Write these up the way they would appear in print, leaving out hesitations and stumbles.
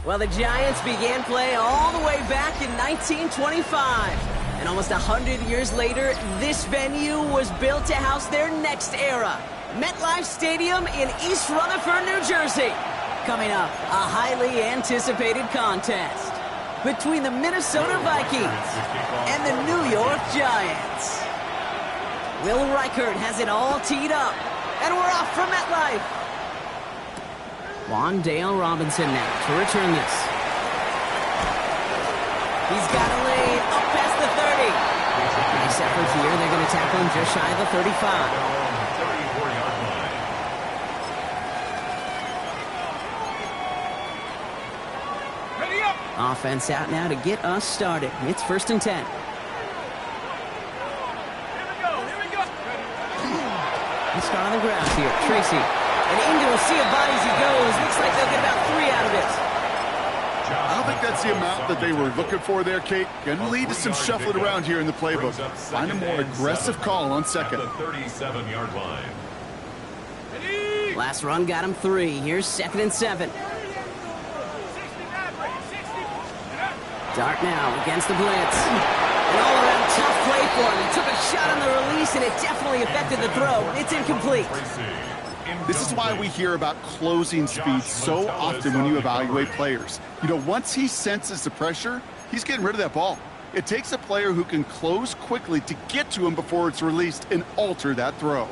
Well, the Giants began play all the way back in 1925. And almost 100 years later, this venue was built to house their next era. MetLife Stadium in East Rutherford, New Jersey. Coming up, a highly anticipated contest between the Minnesota Vikings and the New York Giants. Will Reichert has it all teed up, and we're off from MetLife. Wandale Robinson now to return this. He's got a lane up past the 30. Nice effort here. They're going to tackle him just shy of the 35. Offense out now to get us started. It's 1st and 10. Let's start on the ground here. Tracy. And into a sea of bodies he goes. Looks like they'll get about 3 out of it. I don't think that's the amount that they were looking for there, Kate. Going to lead to some shuffling around here in the playbook. Find a more aggressive call on second. The 37-yard line. Last run got him 3. Here's 2nd and 7. Dart now against the blitz. An all-around tough play for him. He took a shot on the release, and it definitely affected the throw. It's incomplete. This is why we hear about closing speed so often when you evaluate players. You know, once he senses the pressure, he's getting rid of that ball. It takes a player who can close quickly to get to him before it's released and alter that throw.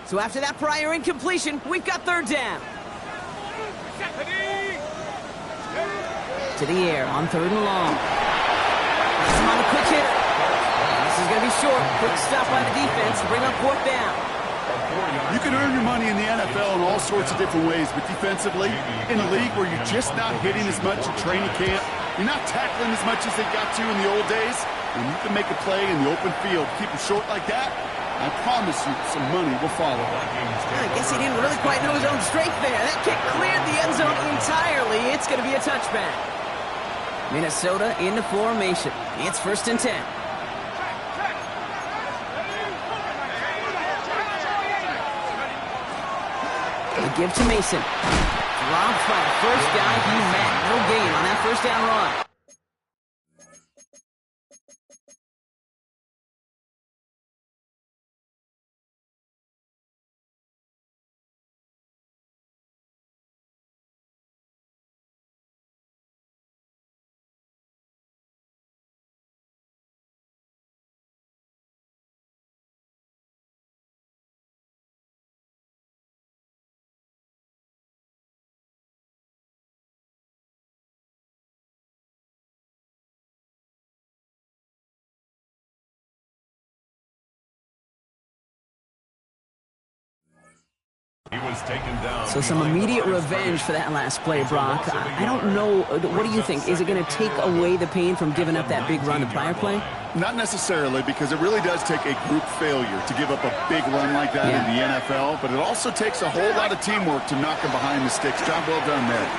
So after that prior incompletion, we've got 3rd down. To the air on 3rd and long. He's on the quick hitter. This is going to be short. Quick stop by the defense to bring up 4th down. You can earn your money in the NFL in all sorts of different ways, but defensively, in a league where you're just not hitting as much at training camp, you're not tackling as much as they got to in the old days, and you can make a play in the open field, keep them short like that, I promise you some money will follow. I guess he didn't really quite know his own strength there. That kick cleared the end zone entirely. It's going to be a touchback. Minnesota into formation. It's 1st and 10. The give to Mason. Dropped by the first guy he met. No gain on that 1st down run. He was taken down. So some immediate revenge for that last play, Brock. I don't know. What do you think? Is it going to take away the pain from giving up that big run the prior play? Not necessarily, because it really does take a group failure to give up a big run like that in the NFL, but it also takes a whole lot of teamwork to knock him behind the sticks. Job well done there.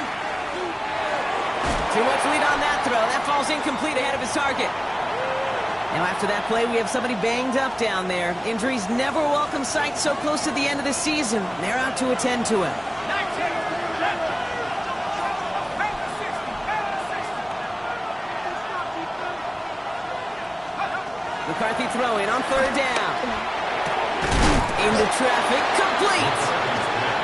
Too much lead on that throw. That falls incomplete ahead of his target. Now after that play, we have somebody banged up down there. Injuries never a welcome sight so close to the end of the season. They're out to attend to him. McCarthy throwing on 3rd down. Into traffic, complete.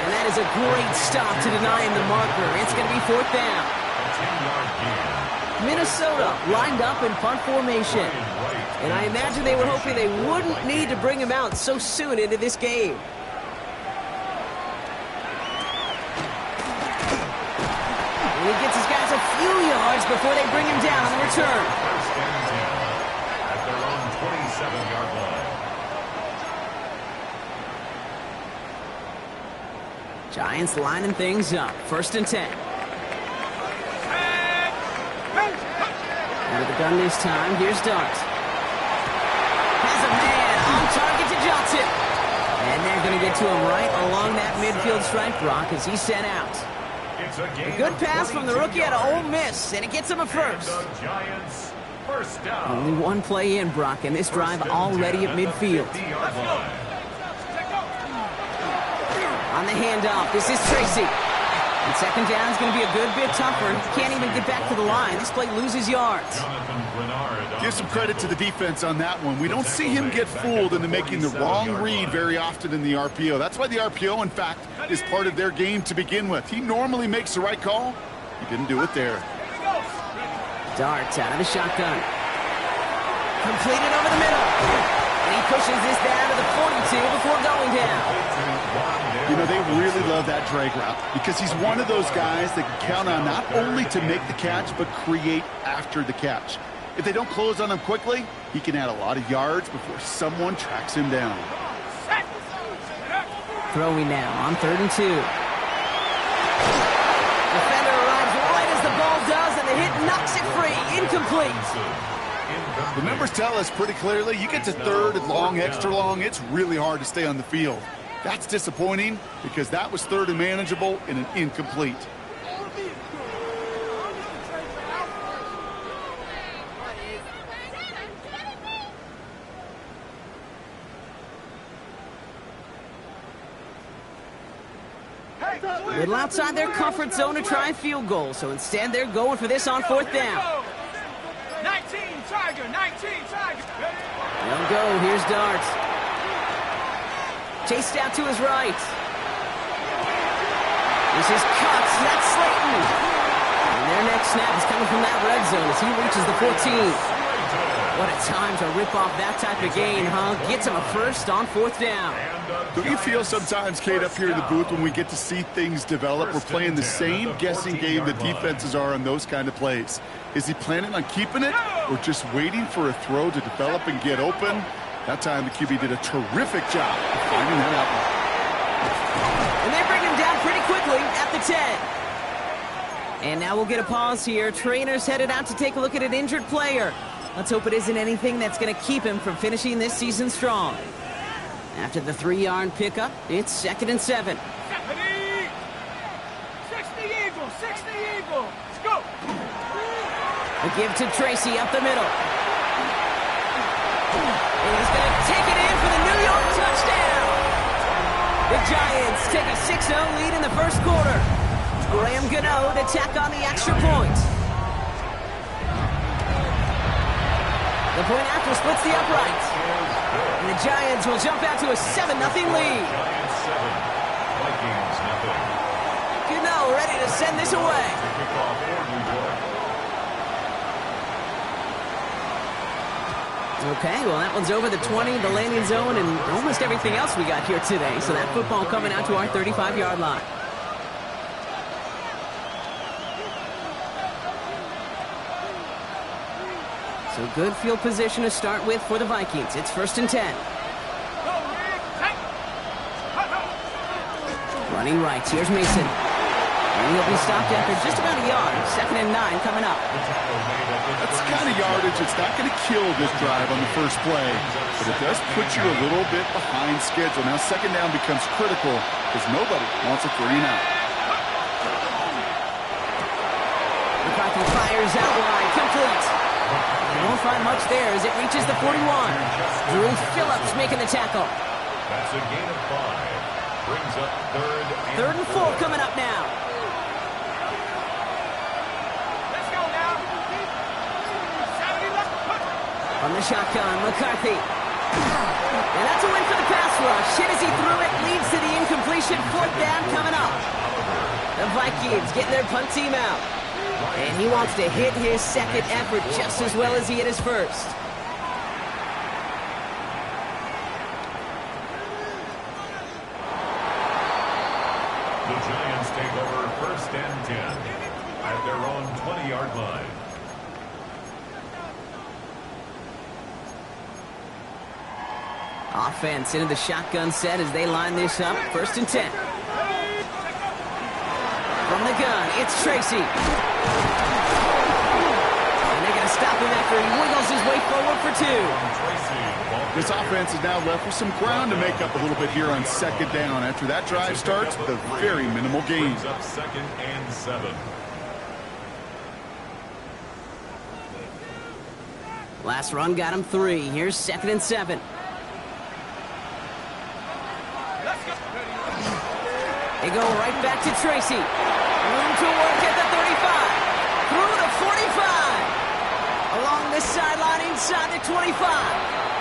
And that is a great stop to deny him the marker. It's going to be 4th down. Minnesota lined up in punt formation. And I imagine they were hoping they wouldn't need to bring him out so soon into this game. And he gets his guys a few yards before they bring him down on the return. At their own 27-yard line. Giants lining things up. 1st and 10. Out of the gun this time. Here's Dart. Has a man on target to Johnson. And they're going to get to him right along that midfield stripe, Brock, as he's sent out. A good pass from the rookie out of Ole Miss, and it gets him a first. Only one play in, Brock, and this drive already at midfield. On the handoff, this is Tracy. And second down is going to be a good bit tougher. He can't even get back to the line. This play loses yards. Give some credit to the defense on that one. We don't see him get fooled into making the wrong read very often in the RPO. That's why the RPO, in fact, is part of their game to begin with. He normally makes the right call. He didn't do it there. Darts out of the shotgun. Completed over the middle. And he pushes this down to the 42 before going down. You know, they really love that drag route because he's one of those guys that can count on not only to make the catch, but create after the catch. If they don't close on him quickly, he can add a lot of yards before someone tracks him down. Throwing now on 3rd and 2. Defender arrives right as the ball does, and the hit knocks it free. Incomplete. The numbers tell us pretty clearly, you get to 3rd and long, extra long, it's really hard to stay on the field. That's disappointing because that was 3rd and manageable and an incomplete. Little outside their comfort zone to try and field goal, so instead they're going for this on 4th down. 19 Tiger, 19 Tiger. They'll go. Here's Darts. Chased out to his right. This is Cuts. That's Slayton. And their next snap is coming from that red zone as he reaches the 14. What a time to rip off that type of gain, huh? Gets him a first on 4th down. Don't you feel sometimes, Kate, up here in the booth when we get to see things develop, we're playing the same guessing game that defenses are on those kind of plays? Is he planning on keeping it or just waiting for a throw to develop and get open? That time the QB did a terrific job of finding that out. And they bring him down pretty quickly at the 10. And now we'll get a pause here. Trainers headed out to take a look at an injured player. Let's hope it isn't anything that's going to keep him from finishing this season strong. After the 3-yard pickup, it's 2nd and 7. 60 Eagles, 60 Eagles. Let's go. A give to Tracy up the middle. And he's going to take it in for the New York touchdown. The Giants take a 6-0 lead in the first quarter. Graham Gano to tack on the extra point. The point after splits the upright. And the Giants will jump out to a 7-0 lead. Gano ready to send this away. Okay, well, that one's over the 20, the landing zone, and almost everything else we got here today. So that football coming out to our 35-yard line. So good field position to start with for the Vikings. It's 1st and 10. Running right. Here's Mason. And he'll be stopped after just about a yard. 2nd and 9 coming up. That's the kind of yardage that's not going to kill this drive on the first play, but it does put you a little bit behind schedule. Now 2nd down becomes critical because nobody wants a 3 and out. McCarthy fires out wide. Complete. They won't find much there as it reaches the 41. Drew Phillips making the tackle. That's a gain of 5. Brings up 3rd and 4 coming up now. Let's go now. 70 left. On the shotgun, McCarthy. And that's a win for the pass rush. Hit as he threw it, leads to the incompletion. 4th down coming up. The Vikings getting their punt team out. And he wants to hit his second effort just as well as he hit his first. The Giants take over 1st and 10 at their own 20-yard line. Offense into the shotgun set as they line this up. 1st and 10. From the gun, it's Tracy. And they're going to stop him after he wiggles his way forward for 2. This offense is now left with some ground to make up a little bit here on 2nd down. After that drive starts with a very minimal gain. Brings up 2nd and 7. Last run got him 3. Here's 2nd and 7. They go right back to Tracy. 25.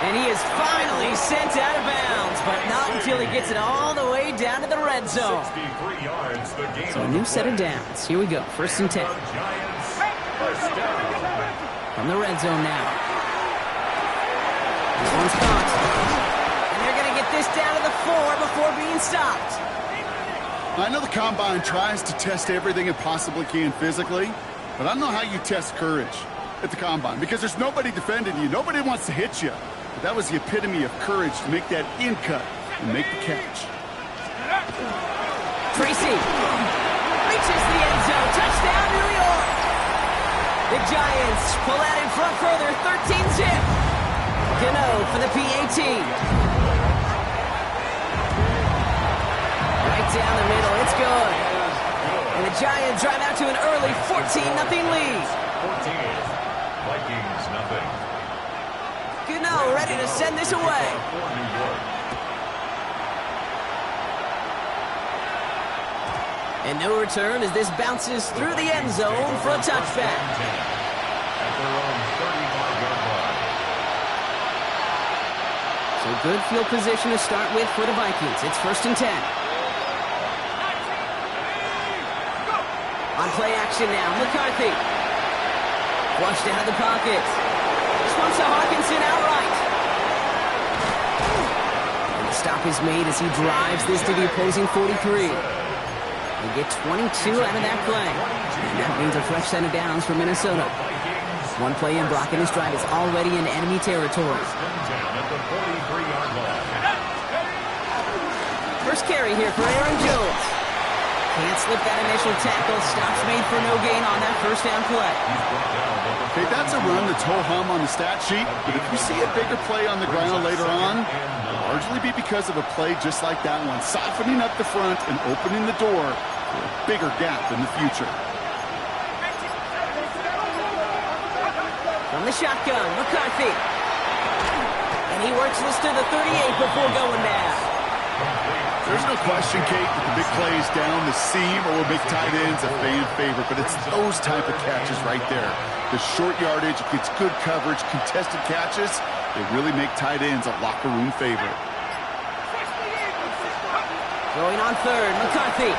And he is finally sent out of bounds, but not until he gets it all the way down to the red zone. 63 yards, the game. So a new set of downs. Here we go, 1st and 10. Giants, first down. From the red zone now. This one's caught. And they're going to get this down to the 4 before being stopped. I know the Combine tries to test everything it possibly can physically, but I don't know how you test courage at the Combine because there's nobody defending you. Nobody wants to hit you. But that was the epitome of courage to make that in cut and make the catch. Tracy reaches the end zone. Touchdown, New York. The Giants pull out in front further, 13-zip. Gano for the PAT. Right down the middle, it's good. And the Giants drive out to an early 14-0 lead. 14. Vikings, nothing. Gano ready to send this away. For New York. And no return as this bounces through the end zone for a touchback. At their own 35-yard line. So good field position to start with for the Vikings. It's 1st and 10. On play action now, McCarthy. Flushed out of the pocket. This one's to Hawkinson outright. And the stop is made as he drives this to the opposing 43. They get 22 out of that play. And that means a fresh set of downs for Minnesota. One play in blocking his drive is already in enemy territory. Down at the 43-yard line. First carry here for Aaron Jones. Can't slip that initial tackle. Stops made for no gain on that first down play. Okay, that's a run that's ho-hum on the stat sheet, but if you see a bigger play on the ground later on, it'll largely be because of a play just like that one, softening up the front and opening the door for a bigger gap in the future. From the shotgun, McCarthy. And he works this to the 38 before going down. There's no question, Kate, that the big plays down the seam or will make tight ends a fan favorite, but it's those type of catches right there. The short yardage, it gets good coverage, contested catches, they really make tight ends a locker room favorite. Going on 3rd, McCarthy.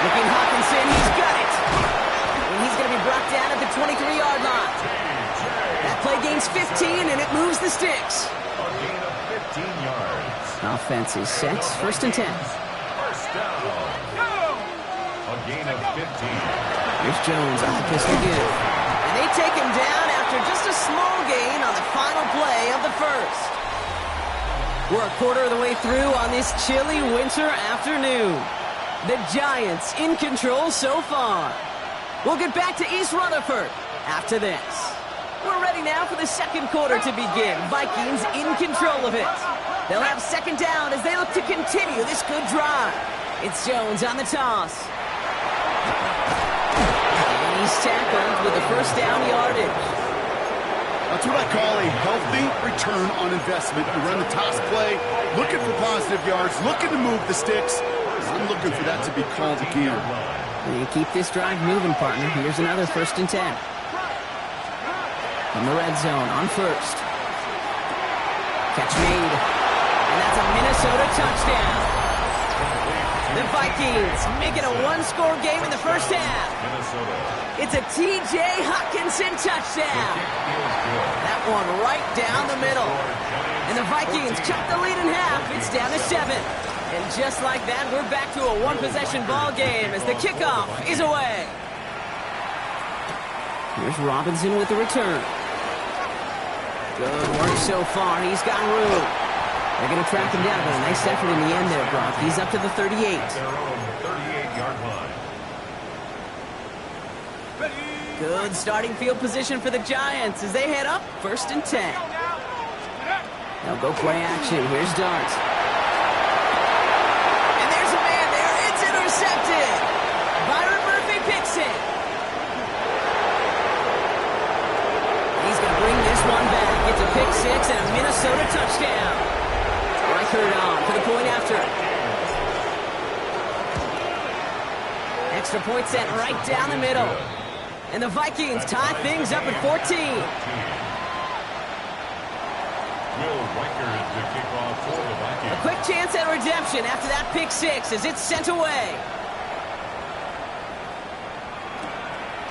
Looking Hawkinson, he's got it. And he's going to be brought down at the 23-yard line. That play gains 15, and it moves the sticks. A gain of 15 yards. Offense is set. 1st and 10. First down. A gain of 15. Here's Jones off the pistol again. And they take him down after just a small gain on the final play of the first. We're a quarter of the way through on this chilly winter afternoon. The Giants in control so far. We'll get back to East Rutherford after this. We're ready now for the second quarter to begin. Vikings in control of it. They'll have second down as they look to continue this good drive. It's Jones on the toss. And he's tackled with the first down yardage. That's what I call a healthy return on investment. You run the toss play, looking for positive yards, looking to move the sticks. I'm looking for that to be called again. And you keep this drive moving, partner. Here's another 1st and 10. From the red zone on 1st. Catch made. And that's a Minnesota touchdown. The Vikings make it a one-score game in the first half. It's a T.J. Hawkinson touchdown. That one right down the middle. And the Vikings cut the lead in half. It's down to 7. And just like that, we're back to a one-possession ball game as the kickoff is away. Here's Robinson with the return. Good work so far. He's got room. They're going to track him down, but a nice effort in the end there, Brock. He's up to the 38. Their own 38-yard line. Good starting field position for the Giants as they head up 1st and 10. Now go play action. Here's Dart. And there's a man there. It's intercepted. Byron Murphy picks it. He's going to bring this one back. It's a pick six and a Minnesota touchdown. Reichert on for the point after. Extra point set right down the middle. And the Vikings tie things up at 14. Will Riker the kickoff for the Vikings. A quick chance at redemption after that pick six as it's sent away.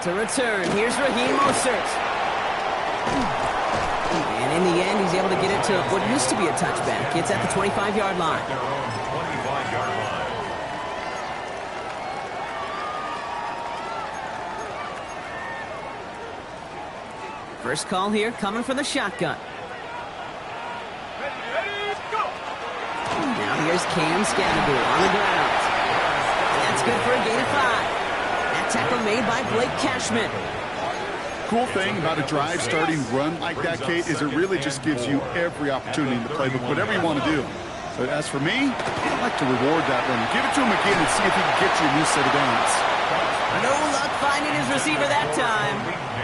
To return, here's Raheem Mostert. And in the end, he's able to get it to what used to be a touchback. It's at the 25-yard line. Their own 25-yard line. First call here coming from the shotgun. Ready, go! Now here's Cam Scannable on the ground. That's good for a gain of 5. That tackle made by Blake Cashman. Cool thing about a drive starting run like that, Kate, is it really just gives you every opportunity in the playbook, whatever you want to do. But as for me, I'd like to reward that run. Give it to him again and see if he can get you a new set of downs. No luck finding his receiver that time.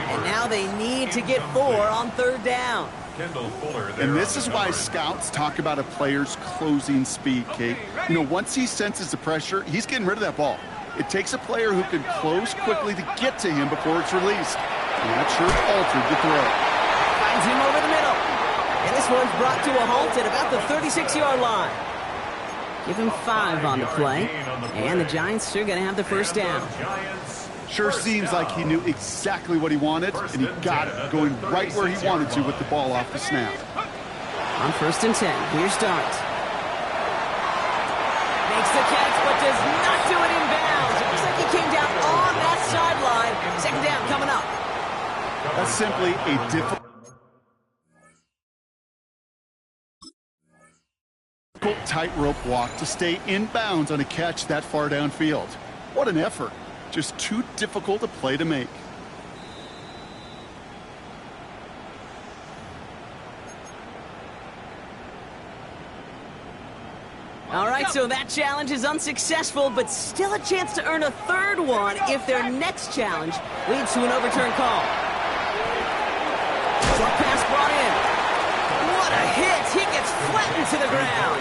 And now they need to get 4 on third down. Kendall Fuller there And this on is the why cover. scouts talk about a player's closing speed, Kate. You know, once he senses the pressure, he's getting rid of that ball. It takes a player who can close quickly to get to him before it's released. And that sure altered the throw. Finds him over the middle. And this one's brought to a halt at about the 36-yard line. Give him 5 on the play. And the Giants are going to have the first down. Giants. Sure seems like he knew exactly what he wanted, and he got it going right where he wanted to with the ball off the snap. On first and 10, here's Dart. Makes the catch, but does not do it in bounds. It looks like he came down on that sideline. Second down coming up. That's simply a difficult tightrope walk to stay in bounds on a catch that far downfield. What an effort. Just too difficult a play to make. All right, so that challenge is unsuccessful, but still a chance to earn a third one if their next challenge leads to an overturned call. Short pass brought in. What a hit! He gets flattened to the ground.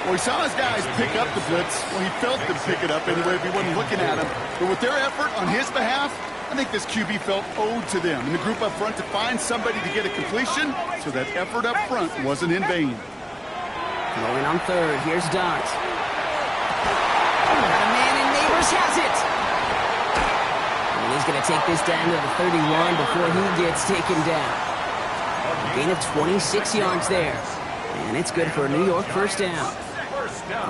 Well, he saw his guys pick up the blitz. Well, he felt them pick it up anyway if he wasn't looking at him. But with their effort on his behalf, I think this QB felt owed to them and the group up front to find somebody to get a completion, so that effort up front wasn't in vain. Going on third, here's Dart. Got a man in Neighbors has it. And he's going to take this down to the 31 before he gets taken down. A gain of 26 yards there. And it's good for a New York first down.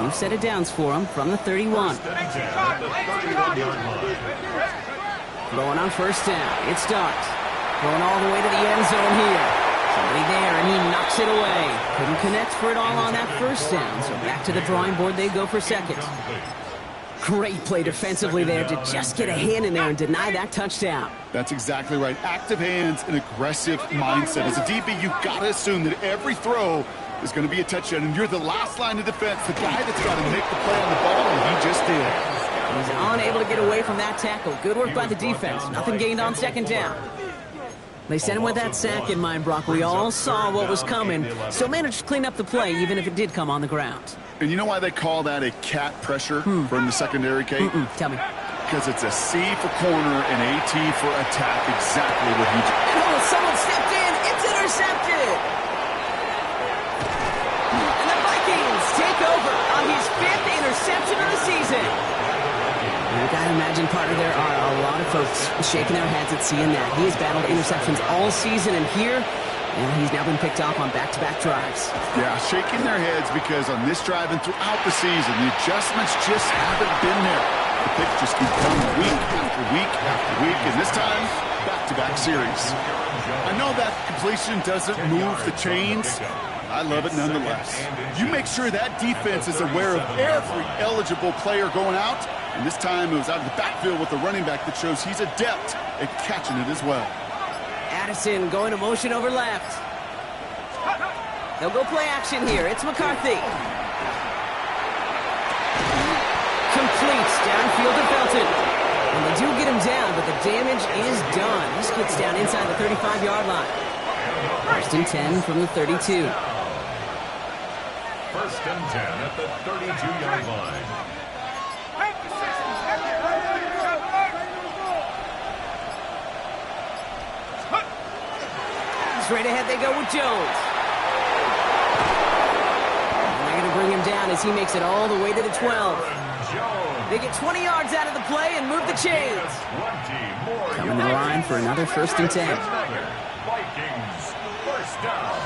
New set of downs for him from the 31. Going on first down, it's Dart. Going all the way to the end zone here. Somebody there, and he knocks it away. Couldn't connect for it all on that first down, so back to the drawing board they go for second. Great play defensively there to just get a hand in there and deny that touchdown. That's exactly right. Active hands and aggressive mindset. As a DB, you've got to assume that every throw is going to be a touchdown, and you're the last line of defense, the guy that's got to make the play on the ball, and he just did. He's unable to get away from that tackle. Good work by the defense. Nothing gained on second down. They sent him with that sack in mind, Brock. We all saw what was coming. Still managed to clean up the play, even if it did come on the ground. And you know why they call that a cat pressure from the secondary, Kate? Tell me. Because it's a C for corner and a T for attack. Exactly what he did. And oh, someone stepped in. It's intercepted. And the Vikings take over on his 5th interception of the season. You've got to imagine, partner, there are a lot of folks shaking their heads at seeing that. He has battled interceptions all season, and here, he's now been picked off on back-to-back drives. Yeah, shaking their heads because on this drive and throughout the season, the adjustments just haven't been there. The picks just keep coming week after week after week, and this time, back-to-back series. I know that completion doesn't move the chains. I love it nonetheless. You make sure that defense is aware of every eligible player going out, and this time it was out of the backfield with the running back that shows he's adept at catching it as well. Addison going to motion over left. They'll go play action here. It's McCarthy. Completes downfield to Felton. And they do get him down, but the damage is done. This gets down inside the 35-yard line. First and 10 from the 32. First and 10 at the 32-yard line. Straight ahead they go with Jones. bring him down as he makes it all the way to the 12. They get 20 yards out of the play and move the chains. Coming to the line for another 1st and 10. Vikings, first down.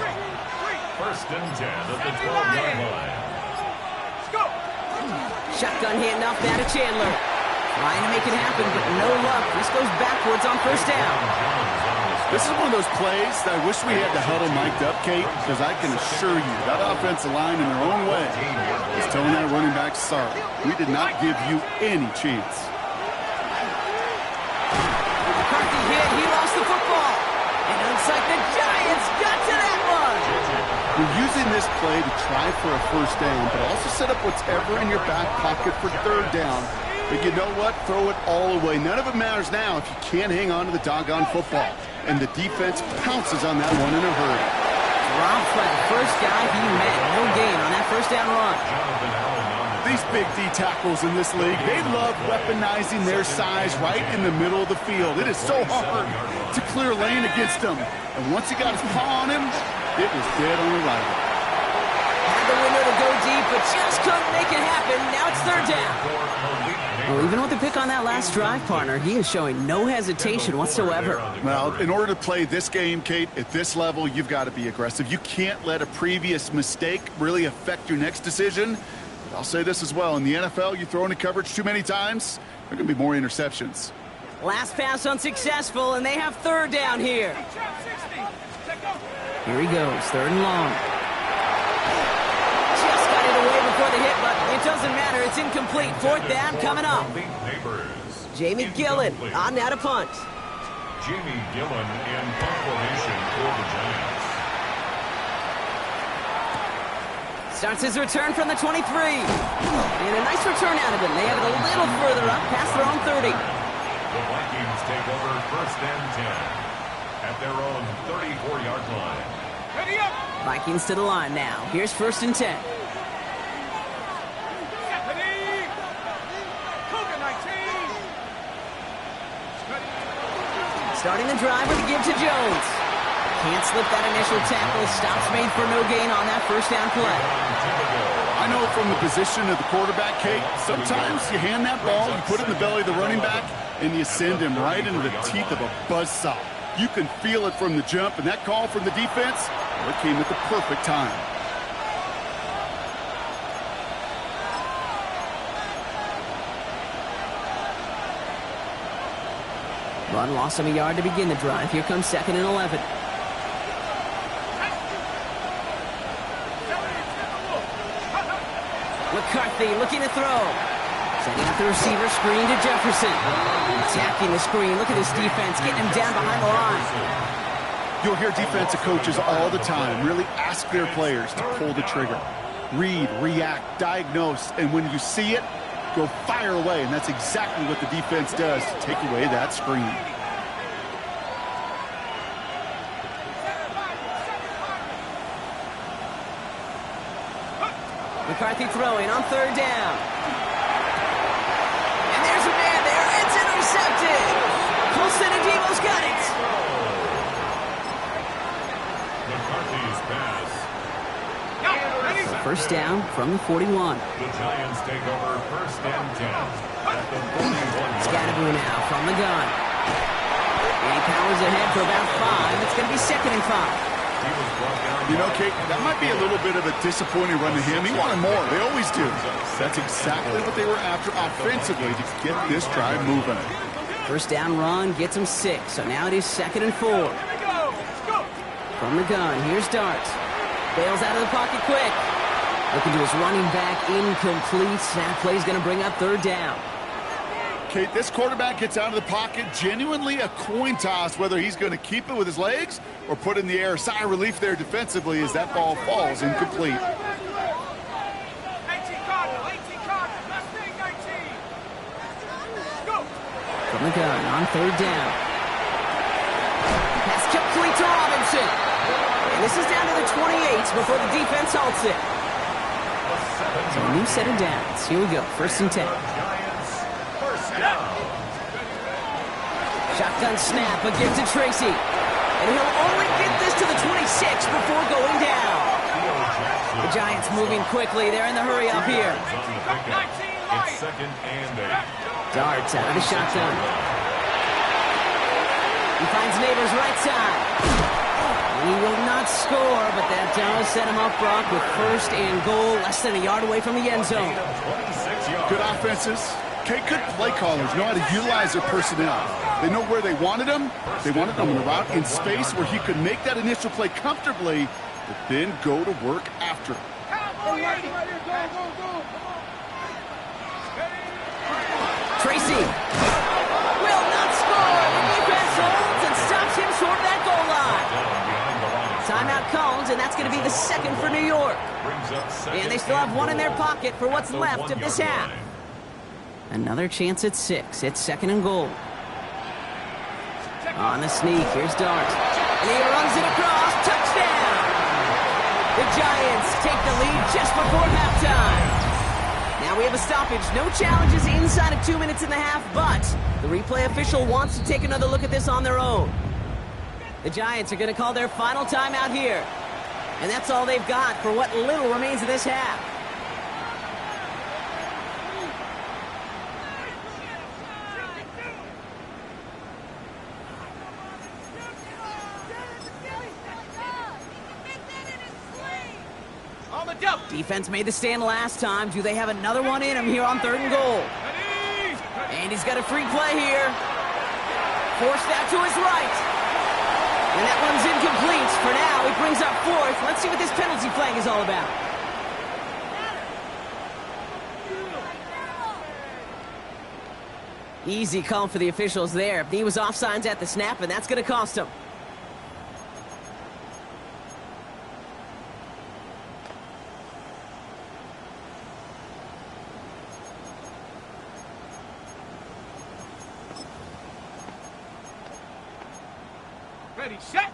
1st and 10 at the 12-yard line. Shotgun handoff now to Chandler. Trying to make it happen, but no luck. This goes backwards on 1st down. This is one of those plays that I wish we had the huddle mic'd up, Kate, because I can assure you that offensive line in their own way is telling that running back, sorry, we did not give you any chance. McCarthy hit. He lost the football. And it looks like the Giants got to that one. You're using this play to try for a 1st down, but also set up whatever in your back pocket for 3rd down. But you know what? Throw it all away. None of it matters now if you can't hang on to the doggone football. And the defense pounces on that one in a hurry. Dropped by the first guy he met. No gain on that 1st down run. These big D tackles in this league, they love weaponizing their size right in the middle of the field. It is so hard to clear lane against them. And once he got his paw on him, it was dead on arrival. Had the window to go deep, but just couldn't make it happen. Now it's 3rd down. Well, even with the pick on that last drive, partner, he is showing no hesitation whatsoever. Well, in order to play this game, Kate, at this level, you've got to be aggressive. You can't let a previous mistake really affect your next decision. But I'll say this as well. In the NFL, you throw into coverage too many times, there are going to be more interceptions. Last pass unsuccessful, and they have 3rd down here. Here he goes, 3rd and long. Just got it away before the hit, but it doesn't matter. It's incomplete. 4th down coming up. Jamie Gillen on now to punt. Jamie Gillen in punt formation for the Giants. Starts his return from the 23. And a nice return out of him. They have it a little further up past their own 30. The Vikings take over 1st and 10 at their own 34-yard line. Ready up. Vikings to the line now. Here's 1st and 10. Starting the drive with a give to Jones. Can't slip that initial tackle. Stops made for no gain on that 1st down play. I know from the position of the quarterback, Kate, sometimes you hand that ball, you put it in the belly of the running back, and you send him right into the teeth of a buzzsaw. You can feel it from the jump, and that call from the defense, well, it came at the perfect time. Run lost him a yard to begin the drive. Here comes 2nd and 11. McCarthy looking to throw. Setting up the receiver screen to Jefferson. Attacking the screen. Look at this defense getting him down behind the line. You'll hear defensive coaches all the time really ask their players to pull the trigger. Read, react, diagnose, and when you see it, go fire away, and that's exactly what the defense does to take away that screen. McCarthy throwing on 3rd down. And there's a man there. It's intercepted. Colson and Devo's got it. McCarthy's pass. 1st down from the 41. The Giants take over 1st and 10 at the 41. Scatterboo now from the gun. And he powers ahead for about 5. It's going to be 2nd and 5. You know, Kate, that might be a little bit of a disappointing run to him. He wanted more. They always do. That's exactly what they were after offensively to get this drive moving. 1st down run gets him 6. So now it is 2nd and 4. From the gun, here's Darts. Bails out of the pocket quick. Looking to his running back, incomplete. That play's going to bring up 3rd down. Kate, this quarterback gets out of the pocket, genuinely a coin toss whether he's going to keep it with his legs or put it in the air. Sigh of relief there defensively as that ball falls incomplete. 18 Cardinal, 18 Cardinal, left thing 19. Go. From the gun on 3rd down. Pass complete to Robinson. And this is down to the 28 before the defense halts it. So a new set of downs. Here we go, 1st and 10. Shotgun snap, a give to Tracy. And he'll only get this to the 26 before going down. The Giants moving quickly. They're in the hurry up here. It's 2nd and 8. Darts out of the shotgun. He finds Neighbors right side. He will not score, but that does set him up, Brock, with 1st and goal, less than a yard away from the end zone. 26 yards. Good offenses. Okay, good play callers know how to utilize their personnel. They know where they wanted them. They wanted them in a route in space where he could make that initial play comfortably, but then go to work after. Tracy will not score. The defense holds and stops him short of that goal line. Timeout called, and that's going to be the 2nd for New York. And they still have 1 in their pocket for what's left of this half. Another chance at 6. It's 2nd and goal. On the sneak, here's Dart. And he runs it across. Touchdown! The Giants take the lead just before halftime. Now we have a stoppage. No challenges inside of 2 minutes and a half, but the replay official wants to take another look at this on their own. The Giants are going to call their final timeout here. And that's all they've got for what little remains of this half. Defense made the stand last time. Do they have another one in him here on 3rd and goal? And he's got a free play here. Forced that to his right. And that one's incomplete. For now, it brings up 4th. Let's see what this penalty flag is all about. Easy call for the officials there. He was offsides at the snap, and that's going to cost him.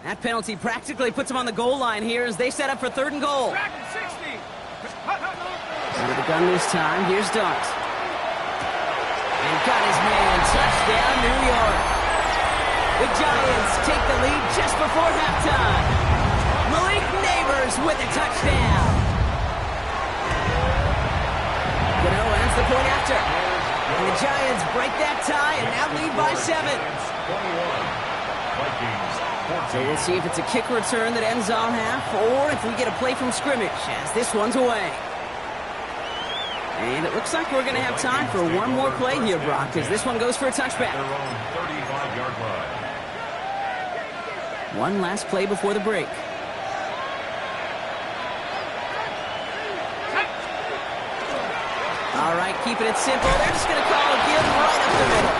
That penalty practically puts him on the goal line here as they set up for 3rd and goal. Under the gun this time. Here's Dart. And got his man. Touchdown, New York. The Giants take the lead just before halftime. Malik Neighbors with a touchdown. Gano ends the point after. And the Giants break that tie and now lead by 7. So we'll see if it's a kick return that ends our half or if we get a play from scrimmage as this one's away. And it looks like we're going to have time for one more play here, Brock, because this one goes for a touchback. One last play before the break. All right, keeping it simple. They're just going to call a give right up the middle.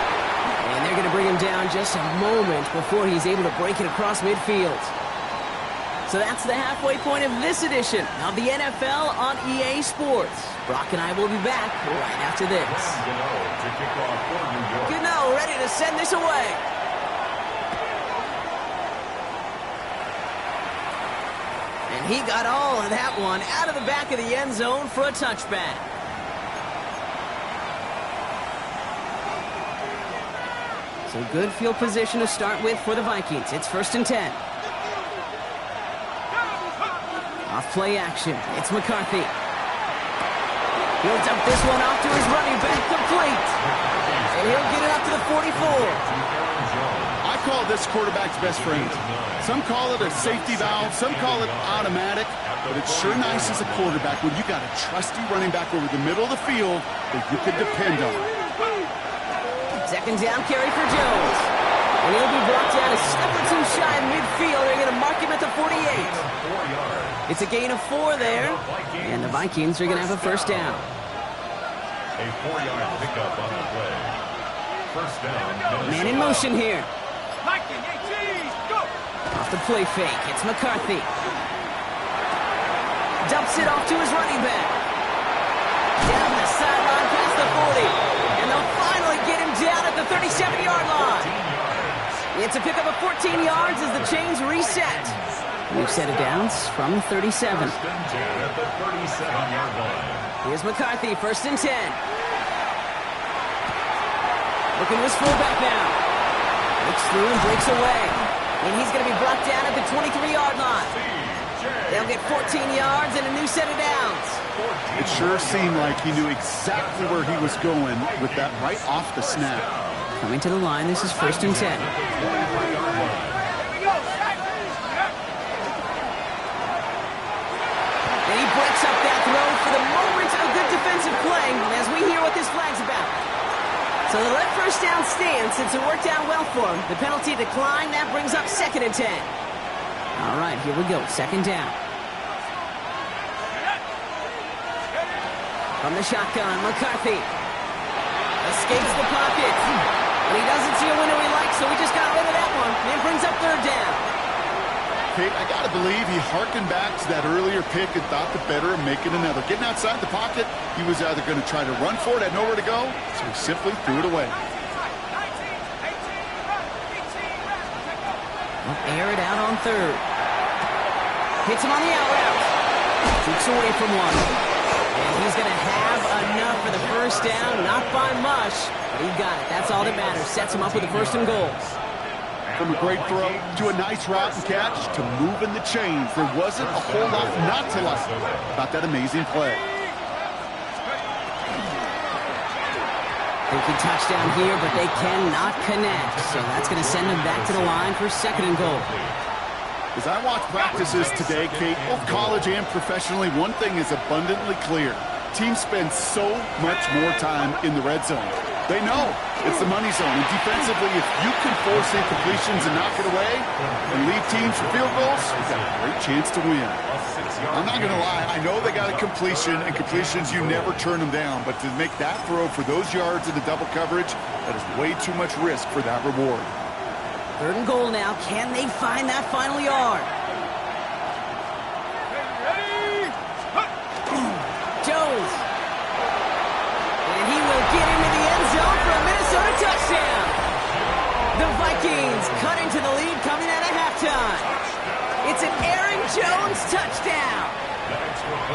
And they're going to bring him down just a moment before he's able to break it across midfield. So that's the halfway point of this edition of the NFL on EA Sports. Brock and I will be back right after this. Gano ready to send this away. And he got all of that one out of the back of the end zone for a touchback. So good field position to start with for the Vikings. It's 1st and 10. Off play action. It's McCarthy. He'll dump this one off to his running back, complete. And he'll get it up to the 44. I call this quarterback's best friend. Some call it a safety valve, some call it automatic, but it's sure nice as a quarterback when you got a trusty running back over the middle of the field that you can depend on. 2nd down carry for Jones. And he'll be brought down a step or two shy of midfield. They're going to mark him at the 48. It's a gain of 4 there. And the Vikings are going to have a 1st down. A 4-yard pickup on the play. 1st down. Man in motion here. Off the play fake. It's McCarthy. Dumps it off to his running back. Down the sideline past the 40. And they'll finally get him down at the 37-yard line. It's a pickup of 14 yards as the chains reset. We've set it down from the 37. Here's McCarthy, 1st and 10. Looking to his fullback now. Looks through and breaks away. And he's going to be brought down at the 23-yard line. They'll get 14 yards and a new set of downs. It sure seemed like he knew exactly where he was going with that right off the snap. Coming to the line, this is 1st and 10. And he breaks up that throw for the moment. A good defensive play as we hear what this flag's about. So the let first down stand since it worked out well for him. The penalty decline, that brings up 2nd and 10. All right, here we go, 2nd down. From the shotgun, McCarthy escapes the pocket. But he doesn't see a window he likes, so he just got rid of that one. And brings up 3rd down. Kate, I got to believe he harkened back to that earlier pick and thought the better of making another. Getting outside the pocket, he was either going to try to run for it, had nowhere to go, so he simply threw it away. Well, air it out on 3rd. Hits him on the out route. Keeps away from one. And he's going to have enough for the 1st down. Not by much, but he got it. That's all that matters. Sets him up with the 1st and goal. From a great throw to a nice route and catch to moving the chains. There wasn't a whole lot not to like about that amazing play. Thinking touchdown here, but they cannot connect. So that's going to send them back to the line for 2nd and goal. As I watch practices today, Kate, both college and professionally, one thing is abundantly clear. Teams spend so much more time in the red zone. They know it's the money zone. And defensively, if you can force incompletions and knock it away and lead teams for field goals, you've got a great chance to win. I'm not going to lie. I know they got a completion, and completions, you never turn them down. But to make that throw for those yards in the double coverage, that is way too much risk for that reward. 3rd and goal now. Can they find that final yard? Jones. And he will get into the end zone for a Minnesota touchdown. The Vikings cut into the lead coming out of halftime. It's an Aaron Jones touchdown.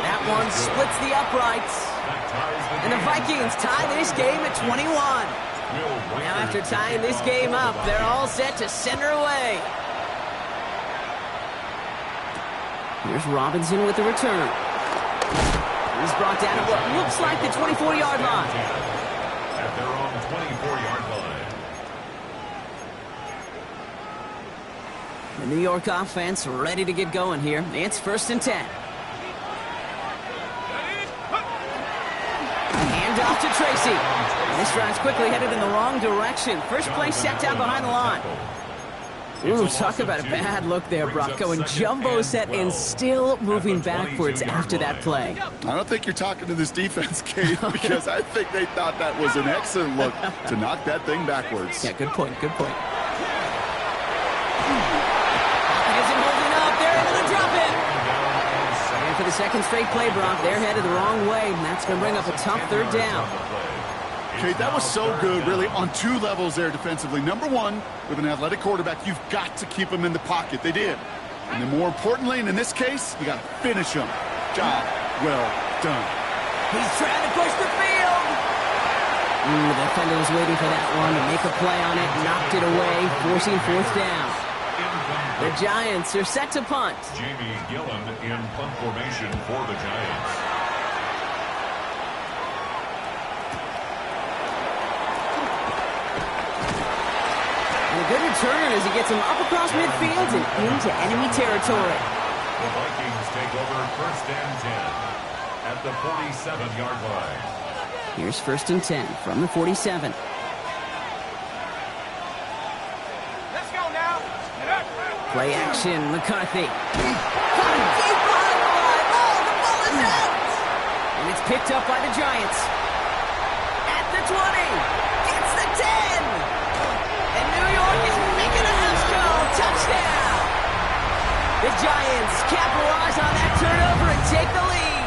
That one splits the uprights. And the Vikings tie this game at 21. Now after tying this game up, they're all set to send her away. Here's Robinson with the return. He's brought down at what looks like the 24-yard line. At their own 24-yard line. The New York offense ready to get going here. It's 1st and 10. Hand off to Tracy. This drive's quickly headed in the wrong direction. First play set down behind the line. Ooh, talk about a bad look there, Brock. Going jumbo set and still moving backwards after that play. I don't think you're talking to this defense, Kate, because I think they thought that was an excellent look to knock that thing backwards. Yeah, good point, good point. Isn't holding up. They're able to drop it. And for the 2nd straight play, Brock, they're headed the wrong way, and that's going to bring up a tough 3rd down. Kate, that was so good, really, on 2 levels there defensively. Number one, with an athletic quarterback, you've got to keep him in the pocket. They did. And then more importantly, and in this case, you got to finish him. Job well done. He's trying to push the field. The defender was waiting for that one to make a play on it, knocked it away, forcing 4th down. The Giants are set to punt. Jamie Gillen in punt formation for the Giants. Good return as he gets him up across midfield and into enemy territory. The Vikings take over 1st and 10 at the 47-yard line. Here's 1st and 10 from the 47. Let's go now. Play action, McCarthy. Deep behind the line. Oh, the ball is out. And it's picked up by the Giants. At the 20. Gets the 10. And New York is making a house call. Touchdown. The Giants capitalize on that turnover and take the lead.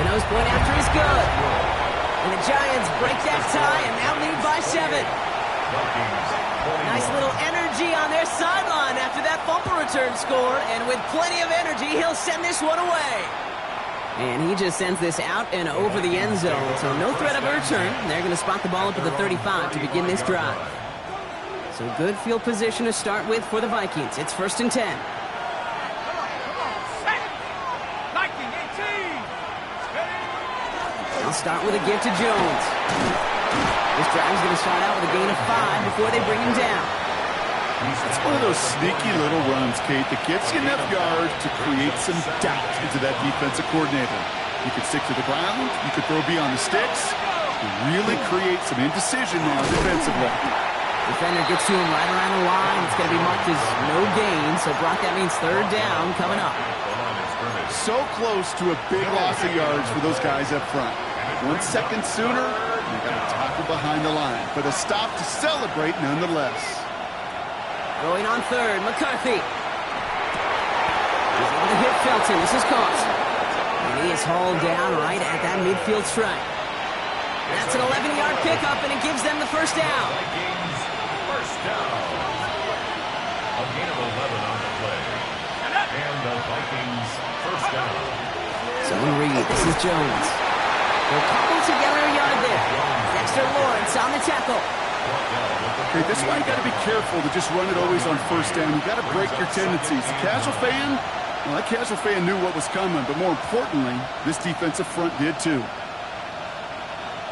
Gano's point after is good. And the Giants break that tie and now lead by 7. Nice little energy on their sideline after that bumper return score. And with plenty of energy, he'll send this one away. And he just sends this out and over the end zone. So no threat of a return. They're going to spot the ball up at the 35 to begin this drive. So good field position to start with for the Vikings. It's 1st and 10. Viking 18. They'll start with a give to Jones. This drive's going to start out with a gain of 5 before they bring him down. It's one of those sneaky little runs, Kate, that gets you enough yards to create some doubt into that defensive coordinator. You could stick to the ground. You could throw beyond the sticks. You really create some indecision now defensively. Defender gets to him right around the line. It's going to be marked as no gain. So, Brock, that means 3rd down coming up. So close to a big loss of yards for those guys up front. 1 second sooner, they got a tackle behind the line. But a stop to celebrate nonetheless. Going on 3rd, McCarthy. He's able to hit Felton. This is caught. And he is hauled down right at that midfield stripe. That's an 11-yard pickup, and it gives them the 1st down. Vikings, 1st down. A gain of 11 on the play. And the Vikings, 1st down. Zone read. This is Jones. They'll cobble together a yard there. Dexter Lawrence on the tackle. Okay, this is why you got to be careful to just run it always on 1st down. You got to break your tendencies. The casual fan, well, that casual fan knew what was coming, but more importantly, this defensive front did too.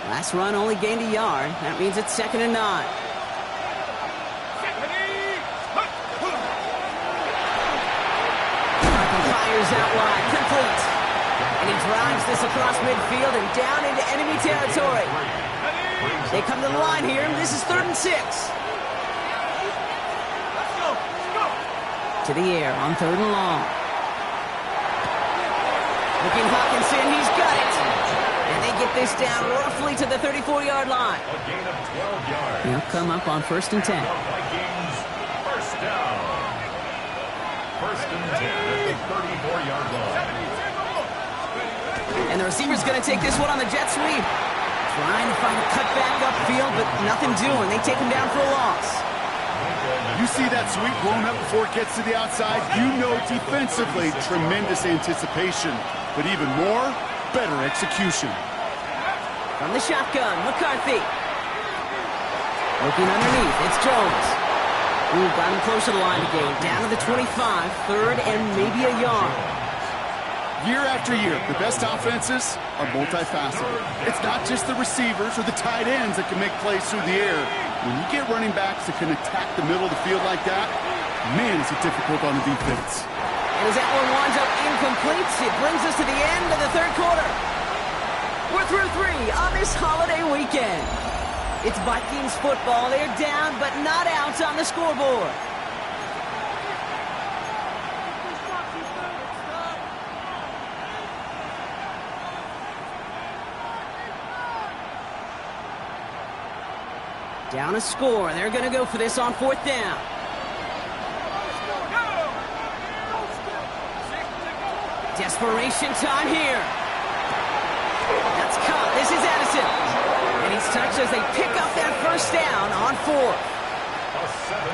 Last run only gained a yard. That means it's 2nd and 9. Fires out wide, complete. And he drives this across midfield and down into enemy territory. They come to the line here. This is 3rd and 6. To the air on 3rd and long. Looking Hawkinson, he's got it. And they get this down roughly to the 34-yard line. A gain of 12 yards. They'll come up on 1st and 10. The Vikings, 1st down. 1st and 10 at the 34-yard line. And the receiver's going to take this one on the jet sweep. Trying to find a cutback upfield, but nothing doing. They take him down for a loss. You see that sweep blown up before it gets to the outside, you know defensively, tremendous anticipation. But even more, better execution. From the shotgun, McCarthy. Looking underneath, it's Jones. Ooh, got him close to the line again. Down to the 25, 3rd and maybe a yard. Year after year, the best offenses are multifaceted. It's not just the receivers or the tight ends that can make plays through the air. When you get running backs that can attack the middle of the field like that, man, is it difficult on the defense. And as that one winds up incomplete, it brings us to the end of the 3rd quarter. We're through 3 on this holiday weekend. It's Vikings football. They're down, but not out on the scoreboard. Down a score. They're going to go for this on 4th down. Desperation time here. That's caught. This is Addison. And he's touched as they pick up that 1st down on 4th.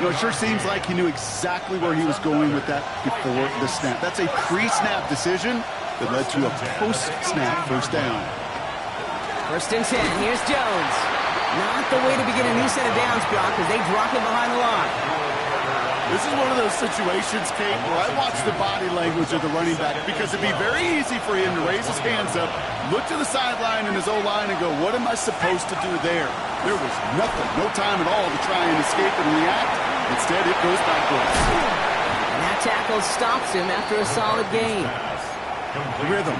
You know, it sure seems like he knew exactly where he was going with that before the snap. That's a pre-snap decision that led to a post-snap 1st down. 1st and 10. Here's Jones. Not the way to begin a new set of downs, Brock, as they drop him behind the line. This is one of those situations, Kate, where I watch the body language of the running back because it'd be very easy for him to raise his hands up, look to the sideline in his O-line and go, what am I supposed to do there? There was nothing, no time at all to try and escape and react. Instead, it goes backwards. And that tackle stops him after a solid gain. Rhythm.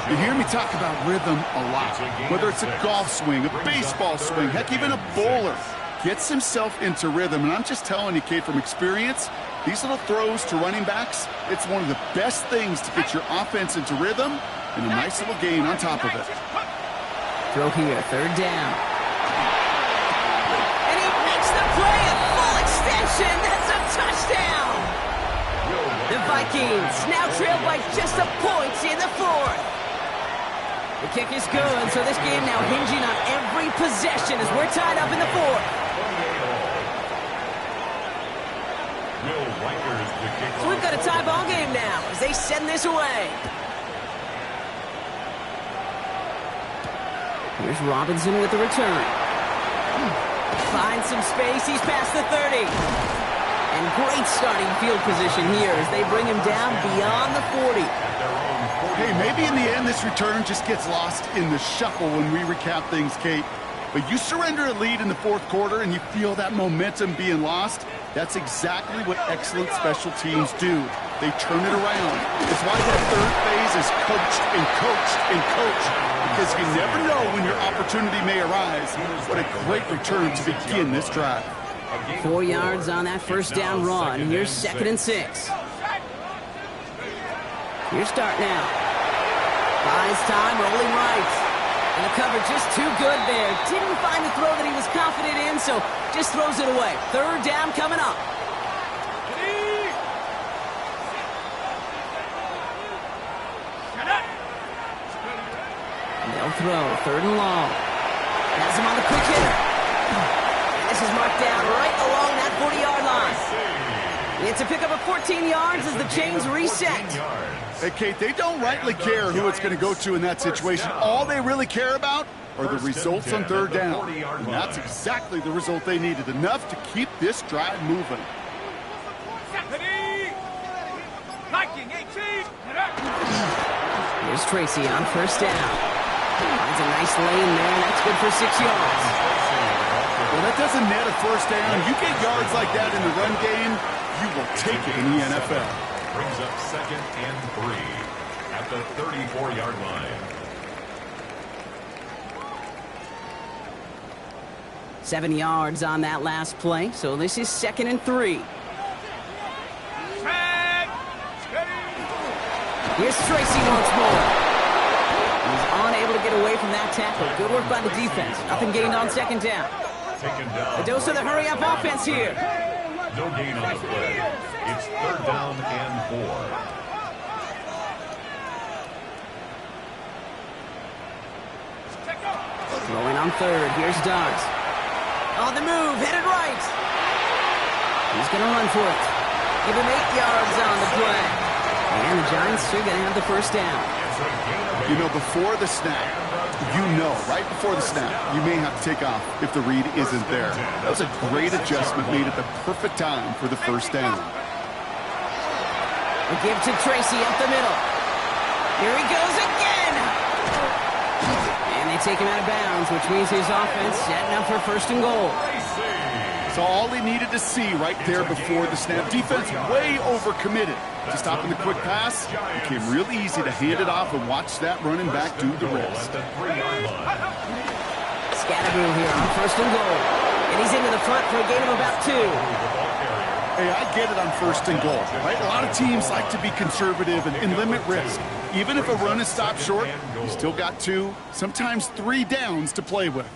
You hear me talk about rhythm a lot. Whether it's a golf swing, a baseball swing, heck, even a bowler gets himself into rhythm. And I'm just telling you, Kate, from experience, these little throws to running backs, it's one of the best things to get your offense into rhythm and a nice little gain on top of it. Throw here, 3rd down. And he makes the play at full extension. That's a touchdown. The Vikings now trail by just a point in the 4th. The kick is good, so this game now hinging on every possession as we're tied up in the 4th. So we've got a tie ball game now as they send this away. Here's Robinson with the return. Finds some space. He's past the 30. And great starting field position here as they bring him down beyond the 40. Hey, maybe in the end this return just gets lost in the shuffle when we recap things, Kate. But you surrender a lead in the fourth quarter and you feel that momentum being lost. That's exactly what excellent special teams do. They turn it around. It's why that third phase is coached and coached and coached. Because you never know when your opportunity may arise. What a great return to begin this drive. 4 yards on that first down run. Here's 2nd and 6. Here's start now. Buys time, rolling right. And the cover just too good there. Didn't find the throw that he was confident in, so just throws it away. 3rd down coming up. And they'll throw. 3rd and long. Has him on the quick hitter. And this is marked down right along that 40-yard line. It's a pickup of 14 yards as the chains reset. Hey, Kate, they don't rightly care who it's going to go to in that situation. All they really care about are the results on 3rd down. And that's exactly the result they needed. Enough to keep this drive moving. Viking 18. Here's Tracy on 1st down. Finds a nice lane there. That's good for 6 yards. Well, that doesn't net a 1st down. You get yards like that in the run game, you will take it in the NFL. Brings up 2nd and 3 at the 34-yard line. 7 yards on that last play, so this is 2nd and 3. Here's Tracy once more. He's unable to get away from that tackle. Good work by the defense. Nothing gained on 2nd down. Taken down. A dose of the hurry-up offense here. No gain on the play. It's 3rd down and 4. Throwing on 3rd. Here's Dodds. On the move, headed right. He's going to run for it. Give him 8 yards on the play. And the Giants are going to have the 1st down. You know, before the snap, right before the snap, you may have to take off if the read isn't there. That was a great adjustment made at the perfect time for the 1st down. A give to Tracy up the middle. Here he goes again. And they take him out of bounds, which means his offense setting up for 1st and goal. So all he needed to see right there before the snap. Defense way overcommitted. Just stopping the quick pass, became real easy to hand it off and watch that running back do the rest. Scatterboo here on 1st and goal. And he's into the front for a gain of about 2. Hey, I get it on 1st and goal, right? A lot of teams like to be conservative and limit risk. Even if a run is stopped short, you still got 2, sometimes 3 downs to play with.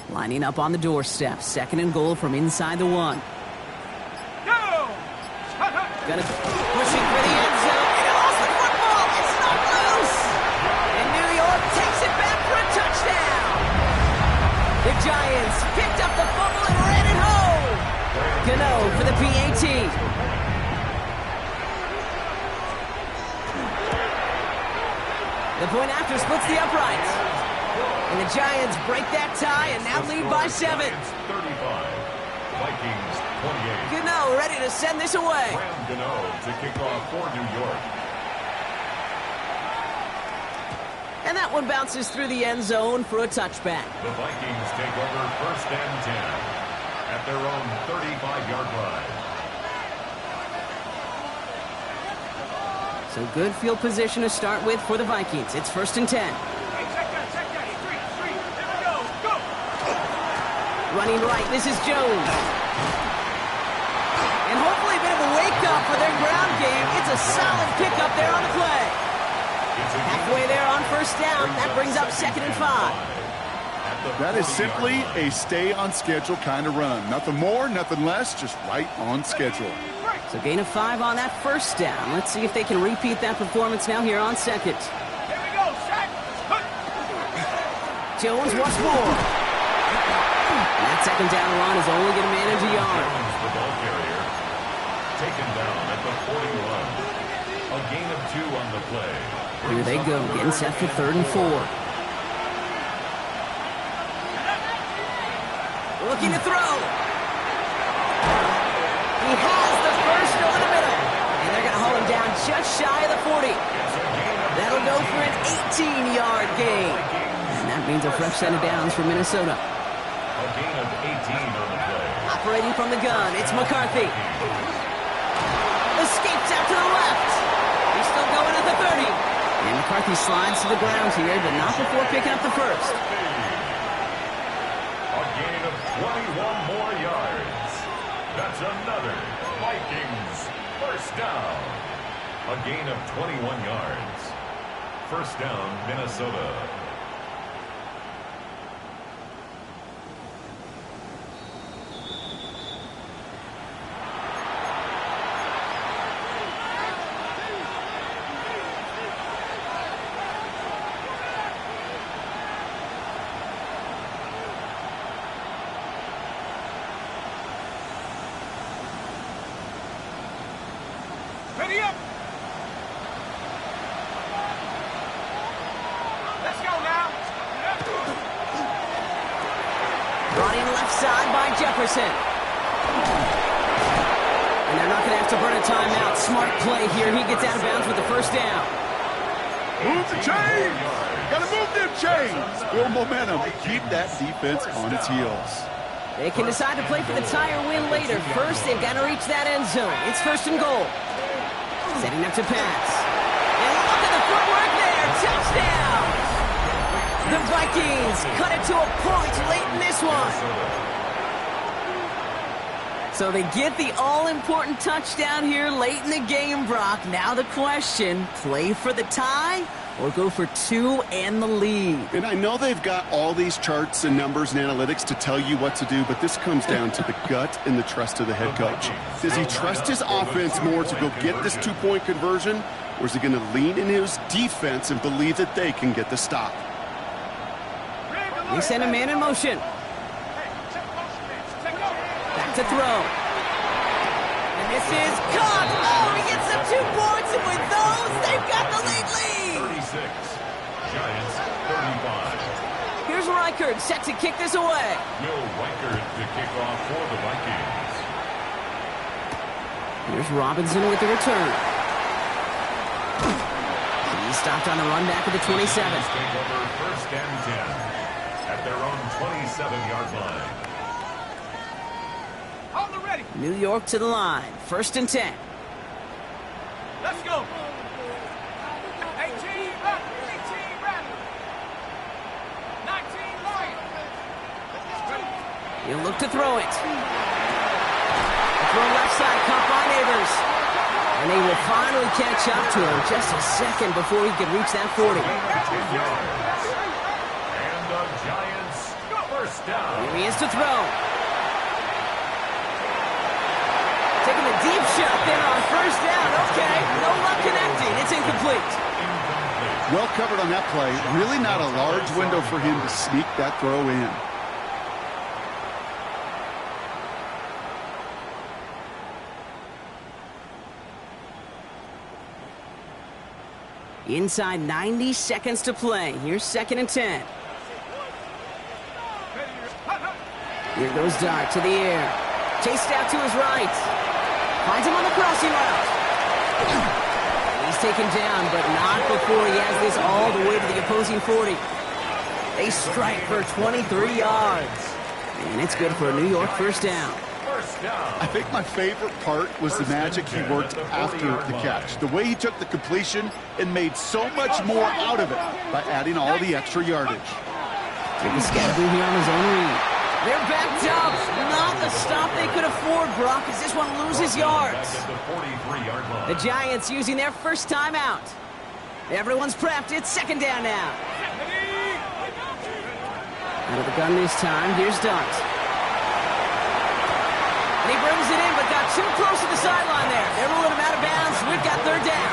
Lining up on the doorstep. 2nd and goal from inside the 1. Gonna pushing for the end zone. And he lost the football. It's not loose. And New York takes it back for a touchdown. The Giants picked up the fumble and ran it home. Gano for the PAT. The point after splits the uprights. And the Giants break that tie and now lead by 7. 35. Vikings 28. Gano ready to send this away. Gano to kick off for New York. And that one bounces through the end zone for a touchback. The Vikings take over 1st and 10 at their own 35-yard line. So good field position to start with for the Vikings. It's 1st and 10. Running right, this is Jones. And hopefully a bit of a wake-up for their ground game. It's a solid pickup there on the play. Halfway there on 1st down. That brings up 2nd and 5. That is simply a stay-on-schedule kind of run. Nothing more, nothing less, just right on schedule. So gain of 5 on that 1st down. Let's see if they can repeat that performance now here on 2nd. Here we go, Shaq. Jones once more. And that 2nd down run is only going to manage a yard. The ball carrier taken down at the 41. A gain of 2 on the play. Here they go, getting set for 3rd and 4. Looking to throw. He has the first over the middle. And they're going to haul him down just shy of the 40. That'll go for an 18-yard gain. And that means a fresh set of downs for Minnesota. A gain of 18 on the play. Operating from the gun, it's McCarthy. Escapes out to the left. He's still going at the 30. And McCarthy slides to the ground here, but not before picking up the first. A gain of 21 more yards. That's another Vikings first down. A gain of 21 yards. First down, Minnesota. Ready up. Let's go now. Brought in left side by Jefferson. And they're not going to have to burn a timeout. Smart play here. He gets out of bounds with the first down. Move the chains! Gotta move them chains! Build momentum. Keep that defense on its heels. They can decide to play for the tie or win later. First, they've got to reach that end zone. It's first and goal. Setting up to pass. And look at the footwork there. Touchdown! The Vikings cut it to a point late in this one. So they get the all-important touchdown here late in the game, Brock. Now the question, play for the tie or go for two and the lead? And I know they've got all these charts and numbers and analytics to tell you what to do, but this comes down to the gut and the trust of the head coach. Does he trust his offense more to go get this two-point conversion, or is he going to lean in his defense and believe that they can get the stop? They send a man in motion. Back to throw. And this is caught. Oh, he gets them 2 points, and with those, they've got the lead. 36. Giants 35. Here's Reichert set to kick this away. Will Reichert to kick off for the Vikings. Here's Robinson with the return. He's stopped on the run back at the 27. Take over first and 10 at their own 27-yard line. On the ready. New York to the line. First and 10. Let's go. 18 run. 18 run. 19 line. He'll look to throw it. Throw left side, caught by Neighbors. And they will finally catch up to him just a second before he could reach that 40. 10 yards. And the Giants first down. Here he is to throw. Taking a deep shot there on first down. Okay, no luck connecting. It's incomplete. Well covered on that play. Really not a large window for him to sneak that throw in. Inside 90 seconds to play. Here's second and 10. Here goes Dart to the air. Chased out to his right. Finds him on the crossing route. He's taken down, but not before he has this all the way to the opposing 40. They strike for 23 yards. And it's good for a New York first down. I think my favorite part was the magic he worked after the catch. The way he took the completion and made so much more out of it by adding all the extra yardage. Taking Scatterby here on his own read. They're backed up. Not the stop they could afford, Brock, as this one loses yards. The Giants using their first timeout. Everyone's prepped. It's second down now. Out of the gun this time. Here's Dart. And he brings it in, but got too close to the sideline there. They're rolling him out of bounds. We've got third down.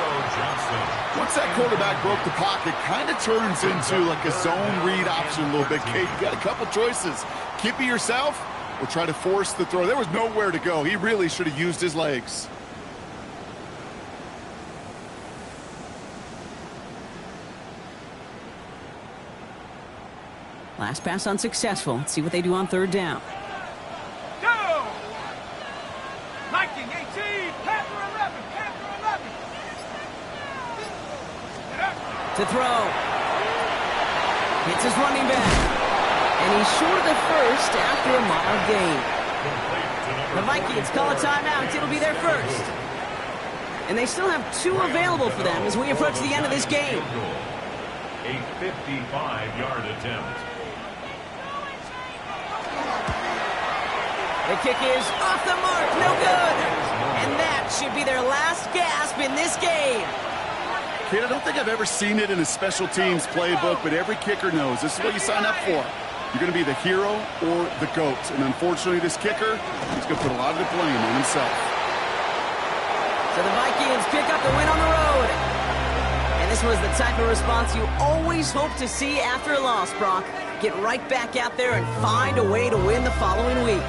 Once that quarterback broke the pocket, kind of turns into like a zone read option a little bit. Kate, you got a couple choices. Keep it yourself or try to force the throw. There was nowhere to go. He really should have used his legs. Last pass unsuccessful. Let's see what they do on third down. To throw. Hits his running back. And he's short of the first after a mild gain. The Vikings call a timeout. It'll be their first. And they still have 2 available for them as we approach the end of this game. A 55-yard attempt. The kick is off the mark. No good. And that should be their last gasp in this game. Kid, I don't think I've ever seen it in a special teams playbook, but every kicker knows this is what you sign up for. You're going to be the hero or the GOAT. And unfortunately, this kicker, he's going to put a lot of the blame on himself. So the Vikings pick up the win on the road. And this was the type of response you always hope to see after a loss, Brock. Get right back out there and find a way to win the following week.